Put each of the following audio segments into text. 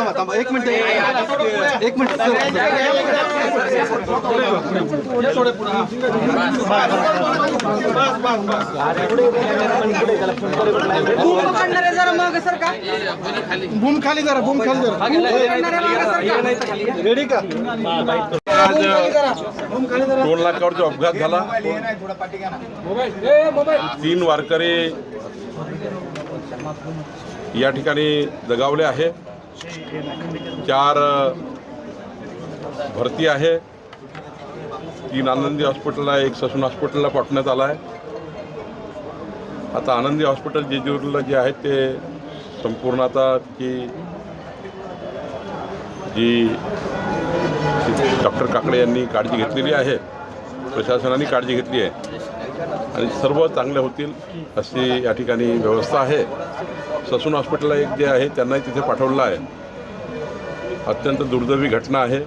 थांबा एक minute boom खाली जरा रेडी का? टोल नाक्यावर जो अपघात झाला 3 वारकरी या ठिकाणी दगावले आहे। 4 भरती आहे। 3 आनंदी हॉस्पिटलला 1 ससून हॉस्पिटलला पाठवण्यात आला आहे। आता आनंदी हॉस्पिटल जेजूरला जे आहे ते संपूर्ण आता जी डॉक्टर काकडे यांनी काळजी घेतलेली आहे, प्रशासनाने काळजी घेतली आहे आणि सर्व चांगले होतील अशी या ठिकाणी व्यवस्था आहे। ससून हॉस्पिटलला एक जे आहे त्यांनाही तिथे पाठवलं आहे। अत्यंत दुर्दैवी घटना आहे।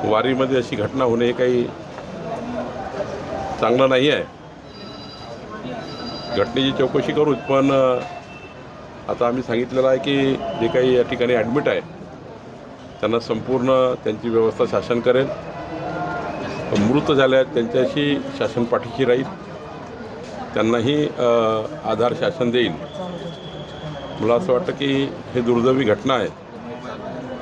वारीमध्ये अशी घटना होणे काही चांगलं नाही आहे। घटनेची चौकशी करू, पण आता आम्ही सांगितलेलं आहे की जे काही या ठिकाणी ॲडमिट आहे त्यांना संपूर्ण त्यांची व्यवस्था शासन करेल। मृत झाले आहेत त्यांच्याशी शासन पाठीशी राहील, त्यांनाही आधार शासन देईल। मला असं वाटतं की हे दुर्दैवी घटना आहे,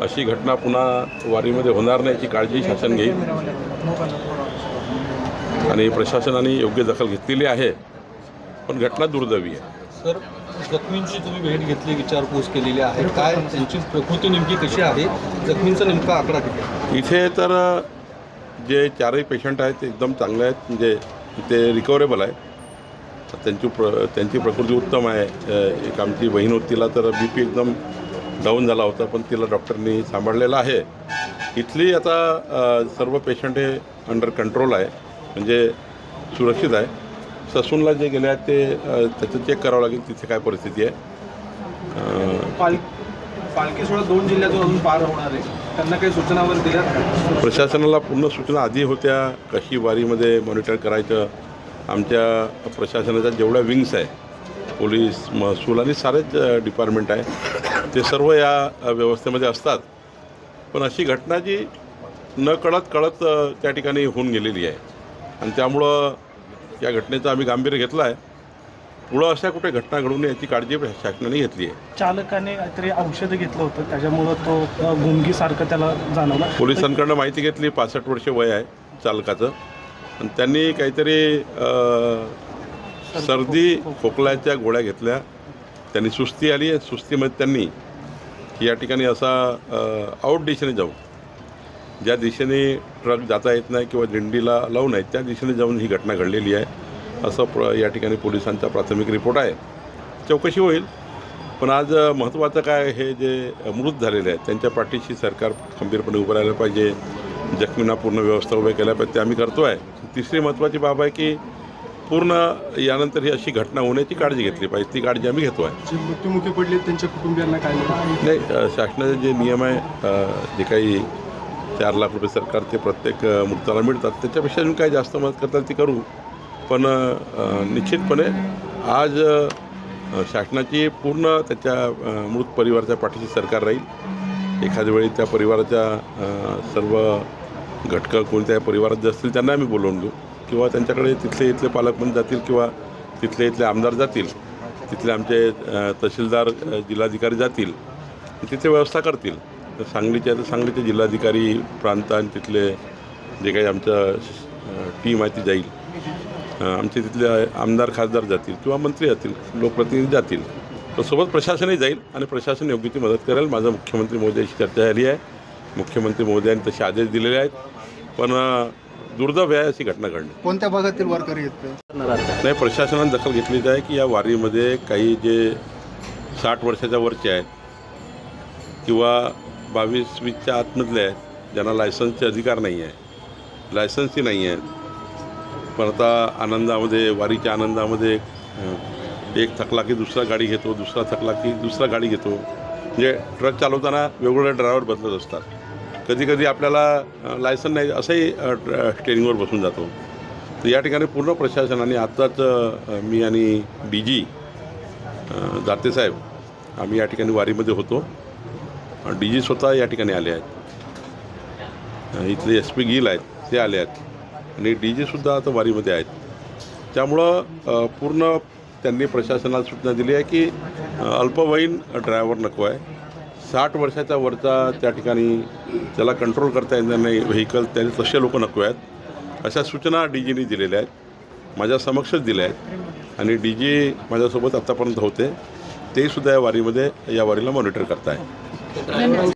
अशी घटना पुन्हा वारीमध्ये होणार नाही याची काळजी शासन घेईल आणि प्रशासनाने योग्य दखल घेतलेली आहे, पण घटना दुर्दैवी आहे। सर, जखमींची तुम्ही भेट घेतली, विचारपूस केलेली आहे, काय त्यांची प्रकृती नेमकी कशी आहे, जखमींचा नेमका आकडा किती? इथे तर जे 4ही पेशंट आहेत ते एकदम चांगले आहेत, म्हणजे ते रिकवरेबल आहे। त्यांची प्रकृती उत्तम आहे। एक आमची बहीण होती, तिला तर BP एकदम डाऊन झाला होता, पण तिला डॉक्टरनी सांभाळलेलं आहे। इथली आता सर्व पेशंट हे अंडर कंट्रोल आहे, म्हणजे सुरक्षित आहे। ससूनला जे गेले आहेत ते त्याचं चेक करावं लागेल तिथे काय परिस्थिती आहे। पालखी सोहळा 2 जिल्ह्यातून अजून पार होणार आहे, त्यांना काही सूचना वगैरे दिल्या? प्रशासनाला पूर्ण सूचना आधी होत्या कशी वारीमध्ये मॉनिटर करायचं। आमच्या प्रशासनाच्या जेवढ्या विंग्स आहे, पोलीस, महसूल आणि सारेच डिपार्टमेंट आहे, ते सर्व या व्यवस्थेमध्ये असतात। पण अशी घटना जी न कळत त्या ठिकाणी होऊन गेलेली आहे आणि त्यामुळं या घटनेचं आम्ही गांभीर्य घेतलं आहे। पुढं अशा कुठे घटना घडू नये याची काळजी शासनाने घेतली आहे। चालकाने काहीतरी औषधं घेतलं होतं, त्याच्यामुळं तो गुंगीसारखं त्याला जाणवलं। पोलिसांकडनं माहिती घेतली, 65 वर्ष वय आहे चालकाचं, आणि त्यांनी काहीतरी सर्दी खोकल्याच्या गोळ्या घेतल्या, त्यांनी सुस्ती आली आहे। सुस्तीमध्ये त्यांनी या ठिकाणी असा आउट दिशेने जाऊन, ज्या दिशेने ट्रक जाता येत नाही किंवा दिंडीला लावू नये त्या दिशेने जाऊन ही घटना घडलेली आहे, असं या ठिकाणी पोलिसांचा प्राथमिक रिपोर्ट आहे। चौकशी होईल, पण आज महत्त्वाचं काय, हे जे मृत झालेले आहेत त्यांच्या पाठीशी सरकार खंबीरपणे उभं राहायला पाहिजे। जखमींना पूर्ण व्यवस्था उभ्या केल्या पाहिजे, ते आम्ही करतो आहे। तिसरी महत्त्वाची बाब आहे की पूर्ण यानंतर ही अशी घटना होण्याची काळजी घेतली पाहिजे, ती काळजी आम्ही घेतो आहे। जे मृत्युमुखी पडले त्यांच्या कुटुंबियांना काय नाही, शासनाचे जे नियम आहे, जे काही 4 लाख रुपये सरकार ते प्रत्येक मृताला मिळतात, त्याच्यापेक्षा अजून काही जास्त मदत करता ती करू, पण निश्चितपणे आज शासनाची पूर्ण त्याच्या मृत परिवाराच्या पाठीशी सरकार राहील। एखाद्या वेळी त्या परिवाराच्या सर्व घटकं कोणत्या परिवारात जे असतील त्यांना आम्ही बोलवून घेऊ, किंवा त्यांच्याकडे इथले पालकमंत्री जातील किंवा इथले आमदार जातील, तिथले आमचे तहसीलदार, जिल्हाधिकारी जातील, तिथे व्यवस्था करतील। सांगलीचे जिल्हाधिकारी प्रांत आणि तिथले जे काही आमचं टीम आहे ती जाईल, आमचे तिथले आमदार खासदार जातील किंवा मंत्री जातील, लोकप्रतिनिधी जातील, तर सोबत प्रशासनही जाईल आणि प्रशासन योग्य ती मदत करेल। माझं मुख्यमंत्री महोदयाशी चर्चा झाली आहे, मुख्यमंत्री महोदयांनी तसे आदेश दिलेले आहेत, पण दुर्दैव आहे अशी घटना घडली। कोणत्या भागातील वारकरी आहेत? नाही, प्रशासनाने दखल घेतलीच आहे की या वारीमध्ये काही जे 60 वर्षाच्या वरचे आहेत किंवा 22-20च्या आतमधले आहेत, ज्यांना लायसन्सचे अधिकार नाही आहे, लायसन्सही नाही आहेत, पण आता आनंदामध्ये, वारीच्या आनंदामध्ये एक थकला की दुसरा गाडी घेतो, दुसरा थकला की दुसरा गाडी घेतो. म्हणजे ट्रक चालवताना वेगवेगळे ड्रायव्हर बदलत असतात. कधी कधी आपल्याला लायसन नाही असंही स्टेअरिंगवर बसून जातो. तर या ठिकाणी पूर्ण प्रशासनाने आत्ताच मी आणि DG दातेसाहेब आम्ही या ठिकाणी वारीमध्ये होतो. DG स्वतः या ठिकाणी आले आहेत. इथले SP गिल आहेत ते आले आहेत आणि DGसुद्धा आता वारीमध्ये आहेत. त्यामुळं पूर्ण त्यांनी प्रशासनाला सूचना दिली आहे की अल्पवयीन ड्रायव्हर नको आहे. 60 वर्षाच्या वरचा त्या ठिकाणी त्याला कंट्रोल करता येणार नाही व्हेकल, त्याने तसे लोक नको आहेत. अशा सूचना DGनी दिलेल्या आहेत, माझ्या समक्षच दिल्या आहेत. आणि DG माझ्यासोबत आत्तापर्यंत होते, तेसुद्धा या वारीला मॉनिटर करत आहे.